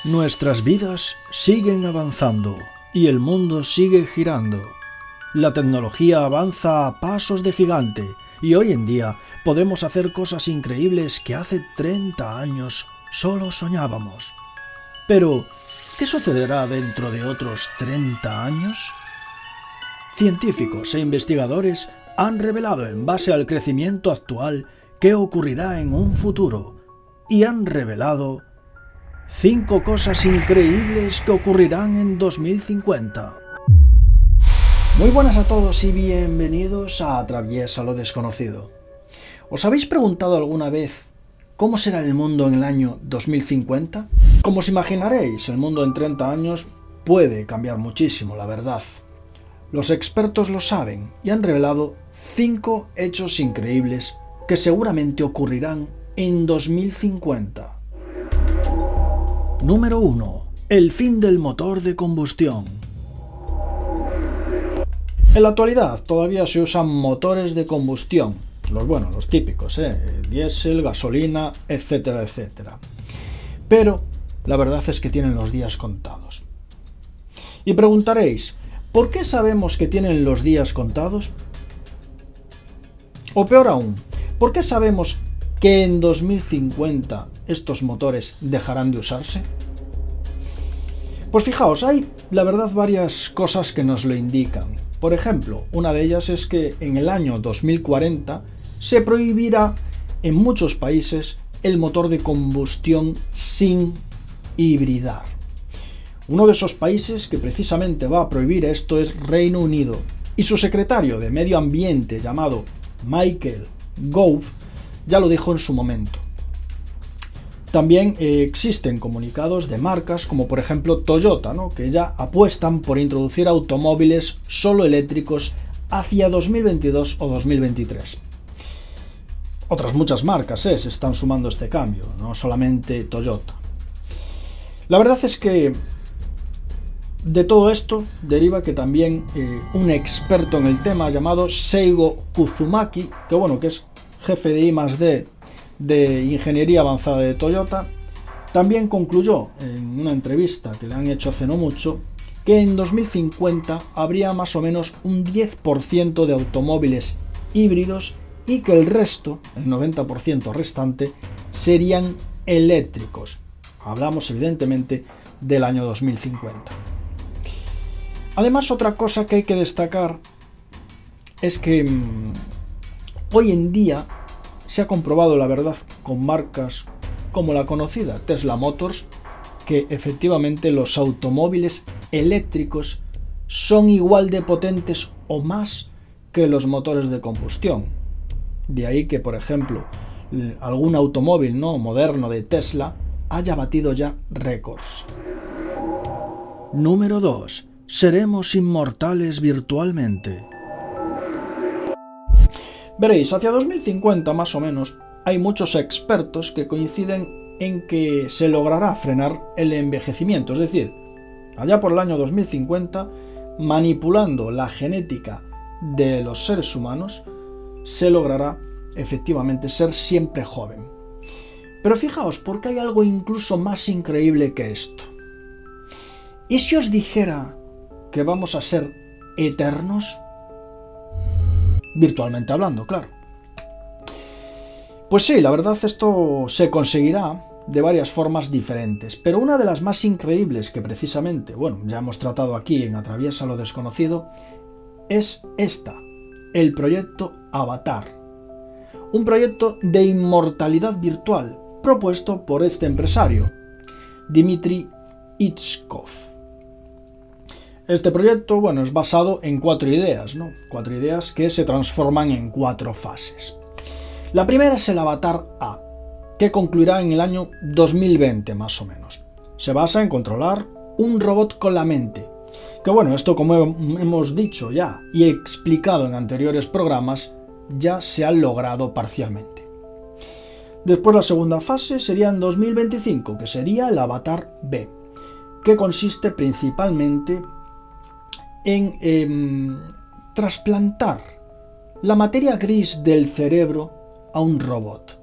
Nuestras vidas siguen avanzando y el mundo sigue girando. La tecnología avanza a pasos de gigante y hoy en día podemos hacer cosas increíbles que hace 30 años solo soñábamos. Pero, ¿qué sucederá dentro de otros 30 años? Científicos e investigadores han revelado en base al crecimiento actual qué ocurrirá en un futuro y han revelado 5 cosas increíbles que ocurrirán en 2050. Muy buenas a todos y bienvenidos a Atraviesa lo desconocido. ¿Os habéis preguntado alguna vez cómo será el mundo en el año 2050? Como os imaginaréis, el mundo en 30 años puede cambiar muchísimo, la verdad. Los expertos lo saben y han revelado 5 hechos increíbles que seguramente ocurrirán en 2050. Número 1. El fin del motor de combustión. En la actualidad todavía se usan motores de combustión, los típicos, diésel, gasolina, etcétera, etcétera. Pero la verdad es que tienen los días contados. Y preguntaréis, ¿por qué sabemos que tienen los días contados? O peor aún, ¿por qué sabemos que en 2050 estos motores dejarán de usarse? Pues fijaos, hay la verdad varias cosas que nos lo indican. Por ejemplo, una de ellas es que en el año 2040 se prohibirá en muchos países el motor de combustión sin hibridar. Uno de esos países que precisamente va a prohibir esto es Reino Unido, y su secretario de Medio Ambiente llamado Michael Gove ya lo dijo en su momento. También existen comunicados de marcas como por ejemplo Toyota, que ya apuestan por introducir automóviles solo eléctricos hacia 2022 o 2023. Otras muchas marcas se están sumando a este cambio, no solamente Toyota. La verdad es que de todo esto deriva que también un experto en el tema llamado Seigo Kuzumaki, que es jefe de I+D de Ingeniería Avanzada de Toyota, también concluyó en una entrevista que le han hecho hace no mucho que en 2050 habría más o menos un 10% de automóviles híbridos y que el resto, el 90% restante, serían eléctricos. Hablamos evidentemente del año 2050. Además, otra cosa que hay que destacar es que hoy en día se ha comprobado, la verdad, con marcas como la conocida Tesla Motors, que efectivamente los automóviles eléctricos son igual de potentes o más que los motores de combustión. De ahí que, por ejemplo, algún automóvil moderno de Tesla haya batido ya récords. Número 2. Seremos inmortales virtualmente. Veréis, hacia 2050 más o menos, hay muchos expertos que coinciden en que se logrará frenar el envejecimiento, es decir, allá por el año 2050, manipulando la genética de los seres humanos, se logrará efectivamente ser siempre joven. Pero fijaos, porque hay algo incluso más increíble que esto. ¿Y si os dijera que vamos a ser eternos? Virtualmente hablando, claro. Pues sí, la verdad esto se conseguirá de varias formas diferentes, pero una de las más increíbles que precisamente, ya hemos tratado aquí en Atraviesa lo desconocido, es esta, el proyecto Avatar. Un proyecto de inmortalidad virtual propuesto por este empresario, Dmitry Itskov. Este proyecto, es basado en 4 ideas, 4 ideas que se transforman en 4 fases. La primera es el Avatar A, que concluirá en el año 2020 más o menos. Se basa en controlar un robot con la mente. Que esto, como hemos dicho ya y explicado en anteriores programas, ya se ha logrado parcialmente. Después la segunda fase sería en 2025, que sería el Avatar B, que consiste principalmente en trasplantar la materia gris del cerebro a un robot.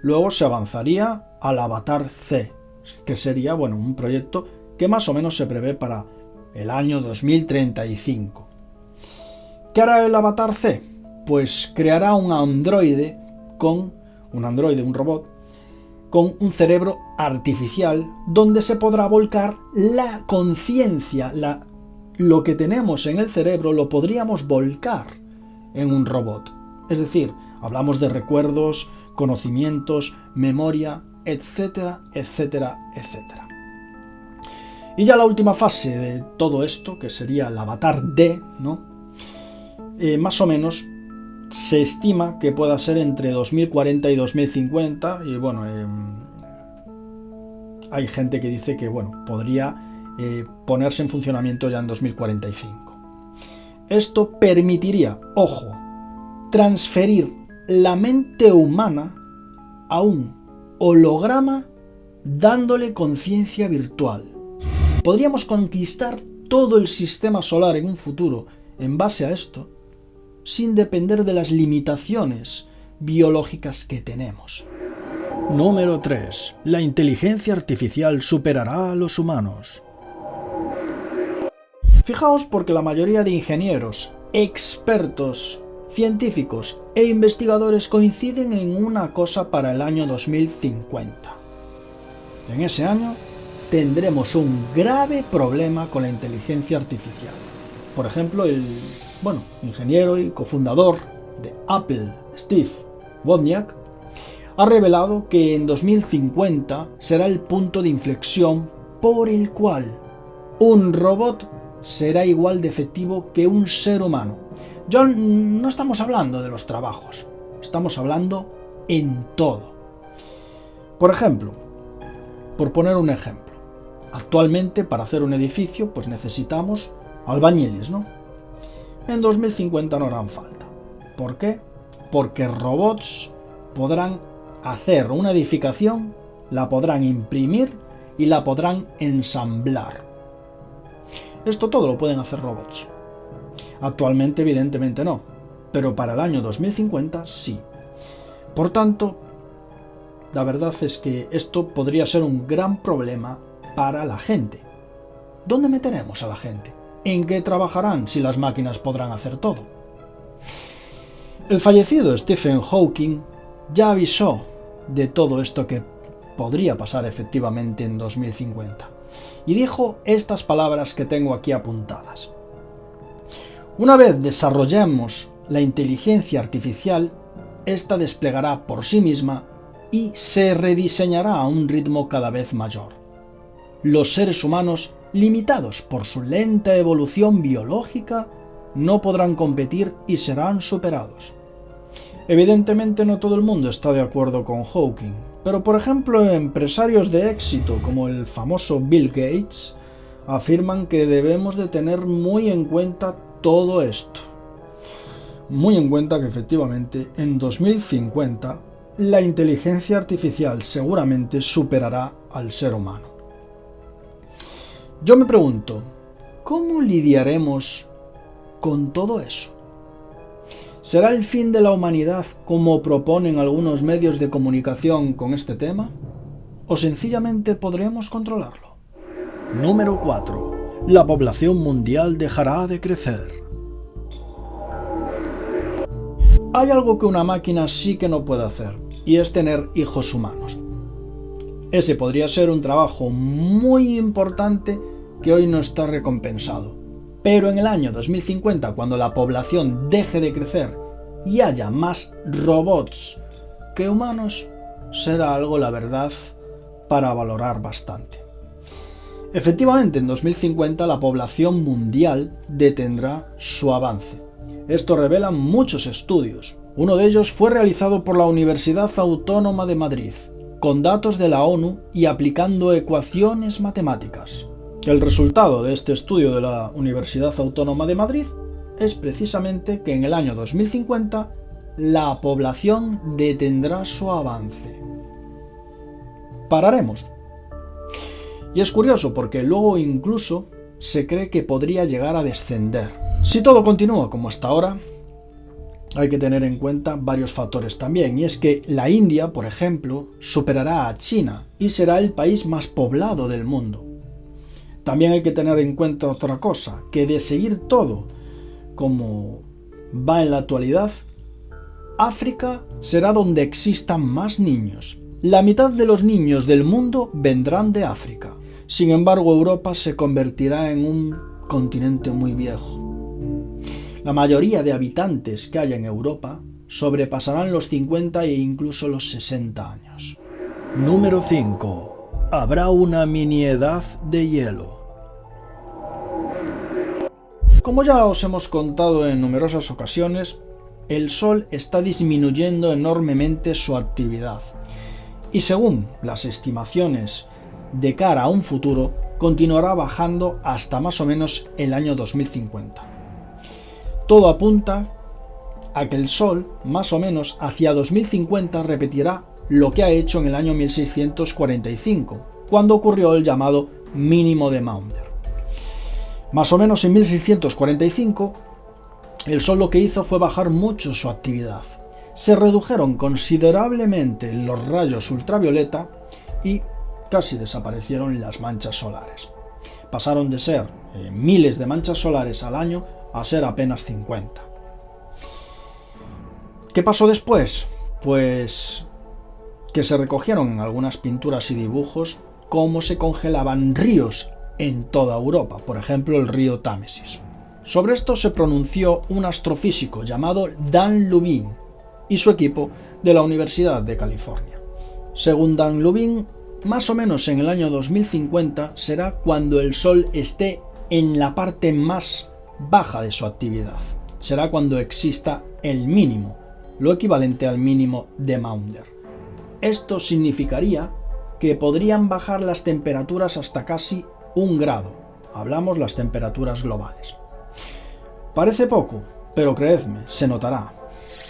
Luego se avanzaría al Avatar C, que sería, bueno, un proyecto que más o menos se prevé para el año 2035. ¿Qué hará el Avatar C? Pues creará un robot, con un cerebro artificial donde se podrá volcar la conciencia, lo que tenemos en el cerebro lo podríamos volcar en un robot. Es decir, hablamos de recuerdos, conocimientos, memoria, etcétera, etcétera, etcétera. Y ya la última fase de todo esto, que sería el Avatar D, ¿no? Más o menos se estima que pueda ser entre 2040 y 2050, y bueno, hay gente que dice que bueno, podría ponerse en funcionamiento ya en 2045. Esto permitiría, ojo, transferir la mente humana a un holograma dándole conciencia virtual. Podríamos conquistar todo el sistema solar en un futuro en base a esto, sin depender de las limitaciones biológicas que tenemos. Número 3. La inteligencia artificial superará a los humanos. Fijaos, porque la mayoría de ingenieros, expertos, científicos e investigadores coinciden en una cosa para el año 2050. En ese año tendremos un grave problema con la inteligencia artificial. Por ejemplo, el ingeniero y cofundador de Apple, Steve Wozniak, ha revelado que en 2050 será el punto de inflexión por el cual un robot será igual de efectivo que un ser humano. Ya no estamos hablando de los trabajos, estamos hablando en todo. Por ejemplo, por poner un ejemplo, actualmente para hacer un edificio pues necesitamos albañiles, ¿no? En 2050 no harán falta. ¿Por qué? Porque robots podrán hacer una edificación, la podrán imprimir y la podrán ensamblar. Esto todo lo pueden hacer robots. Actualmente evidentemente no, pero para el año 2050 sí. Por tanto, la verdad es que esto podría ser un gran problema para la gente. ¿Dónde meteremos a la gente? ¿En qué trabajarán si las máquinas podrán hacer todo? El fallecido Stephen Hawking ya avisó de todo esto que podría pasar efectivamente en 2050 y dijo estas palabras que tengo aquí apuntadas. Una vez desarrollemos la inteligencia artificial, esta desplegará por sí misma y se rediseñará a un ritmo cada vez mayor. Los seres humanos, limitados por su lenta evolución biológica, no podrán competir y serán superados. Evidentemente no todo el mundo está de acuerdo con Hawking, pero por ejemplo empresarios de éxito como el famoso Bill Gates afirman que debemos de tener muy en cuenta todo esto. Muy en cuenta que efectivamente en 2050 la inteligencia artificial seguramente superará al ser humano. Yo me pregunto, ¿cómo lidiaremos con todo eso? ¿Será el fin de la humanidad como proponen algunos medios de comunicación con este tema? ¿O sencillamente podremos controlarlo? Número 4. La población mundial dejará de crecer. Hay algo que una máquina sí que no puede hacer, y es tener hijos humanos. Ese podría ser un trabajo muy importante que hoy no está recompensado. Pero en el año 2050, cuando la población deje de crecer y haya más robots que humanos, será algo, la verdad, para valorar bastante. Efectivamente, en 2050 la población mundial detendrá su avance. Esto revelan muchos estudios. Uno de ellos fue realizado por la Universidad Autónoma de Madrid, con datos de la ONU y aplicando ecuaciones matemáticas. El resultado de este estudio de la Universidad Autónoma de Madrid es precisamente que en el año 2050 la población detendrá su avance. Pararemos. Y es curioso porque luego incluso se cree que podría llegar a descender. Si todo continúa como hasta ahora, hay que tener en cuenta varios factores también, y es que la India, por ejemplo, superará a China y será el país más poblado del mundo. También hay que tener en cuenta otra cosa, que de seguir todo como va en la actualidad, África será donde existan más niños. La mitad de los niños del mundo vendrán de África. Sin embargo, Europa se convertirá en un continente muy viejo. La mayoría de habitantes que haya en Europa sobrepasarán los 50 e incluso los 60 años. Número 5. Habrá una mini edad de hielo. Como ya os hemos contado en numerosas ocasiones, el Sol está disminuyendo enormemente su actividad y según las estimaciones de cara a un futuro, continuará bajando hasta más o menos el año 2050. Todo apunta a que el Sol, más o menos hacia 2050, repetirá lo que ha hecho en el año 1645, cuando ocurrió el llamado mínimo de Maunder. Más o menos en 1645, el Sol lo que hizo fue bajar mucho su actividad. Se redujeron considerablemente los rayos ultravioleta y casi desaparecieron las manchas solares. Pasaron de ser miles de manchas solares al año a ser apenas 50. ¿Qué pasó después? Pues que se recogieron en algunas pinturas y dibujos cómo se congelaban ríos en toda Europa, por ejemplo el río Támesis. Sobre esto se pronunció un astrofísico llamado Dan Lubin y su equipo de la Universidad de California. Según Dan Lubin, más o menos en el año 2050 será cuando el Sol esté en la parte más baja de su actividad. Será cuando exista el mínimo, lo equivalente al mínimo de Maunder. Esto significaría que podrían bajar las temperaturas hasta casi 1 grado. Hablamos las temperaturas globales. Parece poco, pero creedme, se notará.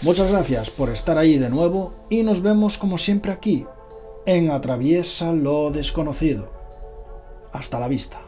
Muchas gracias por estar ahí de nuevo y nos vemos como siempre aquí, en Atraviesa lo desconocido. Hasta la vista.